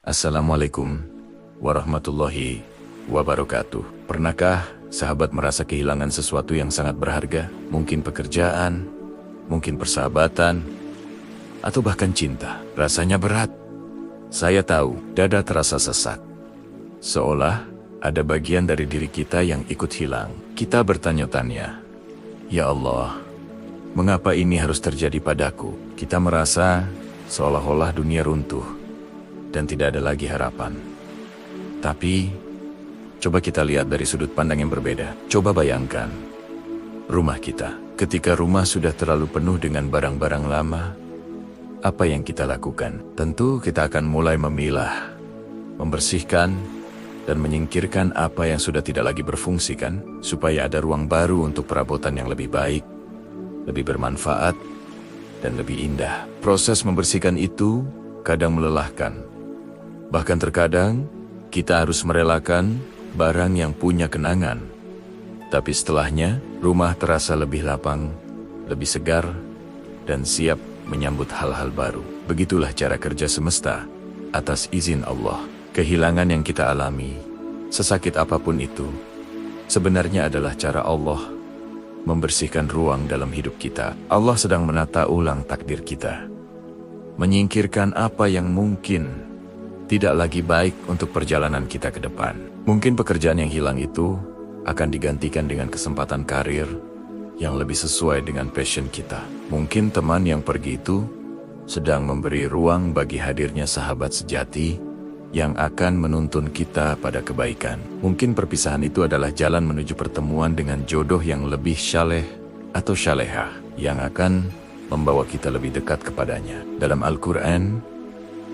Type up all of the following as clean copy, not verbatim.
Assalamualaikum warahmatullahi wabarakatuh. Pernahkah sahabat merasa kehilangan sesuatu yang sangat berharga? Mungkin pekerjaan, mungkin persahabatan, atau bahkan cinta. Rasanya berat. Saya tahu, dada terasa sesak. Seolah ada bagian dari diri kita yang ikut hilang. Kita bertanya-tanya, "Ya Allah, mengapa ini harus terjadi padaku?" Kita merasa seolah-olah dunia runtuh dan tidak ada lagi harapan. Tapi, coba kita lihat dari sudut pandang yang berbeda. Coba bayangkan, rumah kita. Ketika rumah sudah terlalu penuh dengan barang-barang lama, apa yang kita lakukan? Tentu kita akan mulai memilah, membersihkan, dan menyingkirkan apa yang sudah tidak lagi berfungsi kan, supaya ada ruang baru untuk perabotan yang lebih baik, lebih bermanfaat, dan lebih indah. Proses membersihkan itu kadang melelahkan. Bahkan terkadang, kita harus merelakan barang yang punya kenangan. Tapi setelahnya, rumah terasa lebih lapang, lebih segar, dan siap menyambut hal-hal baru. Begitulah cara kerja semesta, atas izin Allah. Kehilangan yang kita alami, sesakit apapun itu, sebenarnya adalah cara Allah membersihkan ruang dalam hidup kita. Allah sedang menata ulang takdir kita, menyingkirkan apa yang mungkin tidak lagi baik untuk perjalanan kita ke depan. Mungkin pekerjaan yang hilang itu akan digantikan dengan kesempatan karir yang lebih sesuai dengan passion kita. Mungkin teman yang pergi itu sedang memberi ruang bagi hadirnya sahabat sejati yang akan menuntun kita pada kebaikan. Mungkin perpisahan itu adalah jalan menuju pertemuan dengan jodoh yang lebih syaleh atau syalehah, yang akan membawa kita lebih dekat kepadanya. Dalam Al-Quran,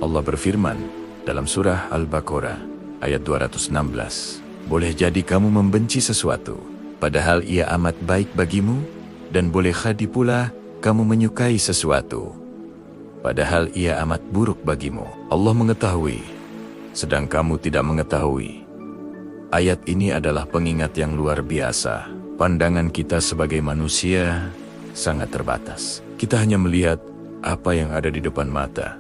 Allah berfirman dalam surah Al-Baqarah ayat 216, "Boleh jadi kamu membenci sesuatu, padahal ia amat baik bagimu, dan boleh jadi pula kamu menyukai sesuatu, padahal ia amat buruk bagimu. Allah mengetahui, sedang kamu tidak mengetahui." Ayat ini adalah pengingat yang luar biasa. Pandangan kita sebagai manusia sangat terbatas. Kita hanya melihat apa yang ada di depan mata,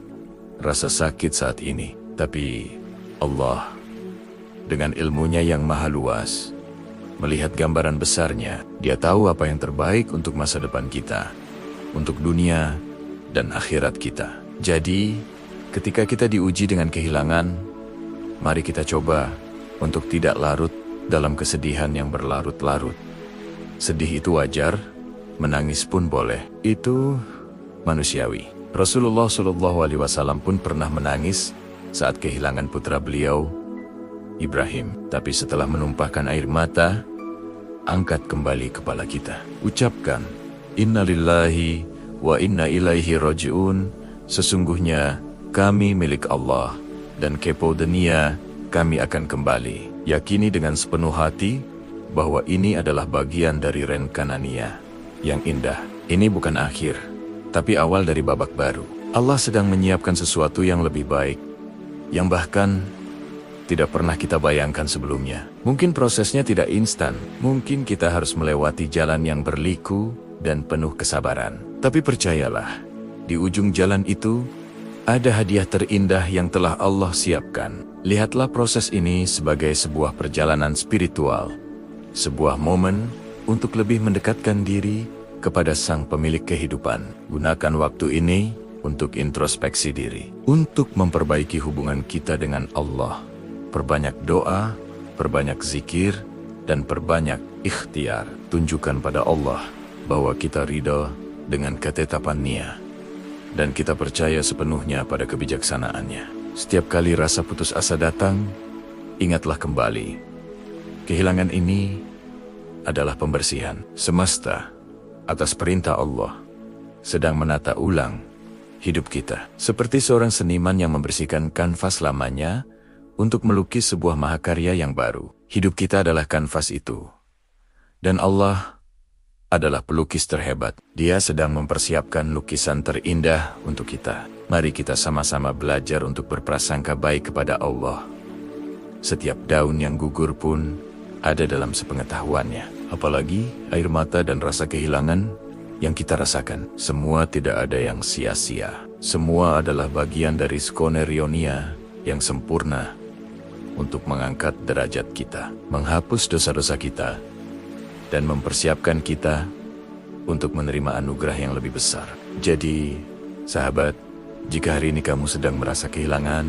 rasa sakit saat ini. Tapi Allah, dengan ilmunya yang maha luas, melihat gambaran besarnya. Dia tahu apa yang terbaik untuk masa depan kita, untuk dunia dan akhirat kita. Jadi, ketika kita diuji dengan kehilangan, mari kita coba untuk tidak larut dalam kesedihan yang berlarut-larut. Sedih itu wajar, menangis pun boleh. Itu manusiawi. Rasulullah SAW pun pernah menangis saat kehilangan putra beliau, Ibrahim. Tapi setelah menumpahkan air mata, angkat kembali kepala kita. Ucapkan, "Innalillahi wa inna ilaihi raji'un." Sesungguhnya kami milik Allah, dan kepo dunia kami akan kembali. Yakini dengan sepenuh hati bahwa ini adalah bagian dari renkanania yang indah. Ini bukan akhir, tapi awal dari babak baru. Allah sedang menyiapkan sesuatu yang lebih baik, yang bahkan tidak pernah kita bayangkan sebelumnya. Mungkin prosesnya tidak instan, mungkin kita harus melewati jalan yang berliku dan penuh kesabaran. Tapi percayalah, di ujung jalan itu ada hadiah terindah yang telah Allah siapkan. Lihatlah proses ini sebagai sebuah perjalanan spiritual, sebuah momen untuk lebih mendekatkan diri kepada Sang Pemilik kehidupan. Gunakan waktu ini untuk introspeksi diri, untuk memperbaiki hubungan kita dengan Allah. Perbanyak doa, perbanyak zikir, dan perbanyak ikhtiar. Tunjukkan pada Allah bahwa kita ridho dengan ketetapan-Nya, dan kita percaya sepenuhnya pada kebijaksanaannya. Setiap kali rasa putus asa datang, ingatlah kembali, kehilangan ini adalah pembersihan. Semesta, atas perintah Allah, sedang menata ulang hidup kita. Seperti seorang seniman yang membersihkan kanvas lamanya untuk melukis sebuah mahakarya yang baru. Hidup kita adalah kanvas itu. Dan Allah adalah pelukis terhebat. Dia sedang mempersiapkan lukisan terindah untuk kita. Mari kita sama-sama belajar untuk berprasangka baik kepada Allah. Setiap daun yang gugur pun ada dalam sepengetahuannya. Apalagi air mata dan rasa kehilangan yang kita rasakan. Semua tidak ada yang sia-sia. Semua adalah bagian dari skenario-Nya yang sempurna untuk mengangkat derajat kita, menghapus dosa-dosa kita, dan mempersiapkan kita untuk menerima anugerah yang lebih besar. Jadi, sahabat, jika hari ini kamu sedang merasa kehilangan,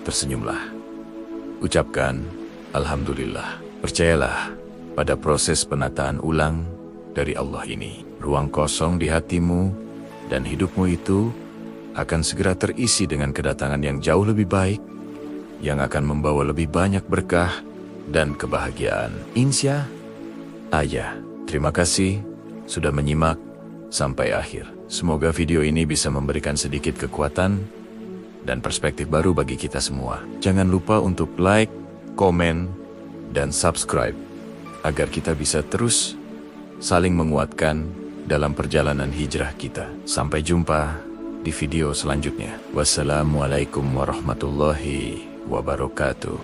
tersenyumlah. Ucapkan, Alhamdulillah. Percayalah pada proses penataan ulang dari Allah ini. Ruang kosong di hatimu dan hidupmu itu akan segera terisi dengan kedatangan yang jauh lebih baik, yang akan membawa lebih banyak berkah dan kebahagiaan. Insya Allah. Terima kasih sudah menyimak sampai akhir. Semoga video ini bisa memberikan sedikit kekuatan dan perspektif baru bagi kita semua. Jangan lupa untuk like, komen, dan subscribe agar kita bisa terus saling menguatkan dalam perjalanan hijrah kita. Sampai jumpa di video selanjutnya. Wassalamualaikum warahmatullahi wabarakatuh.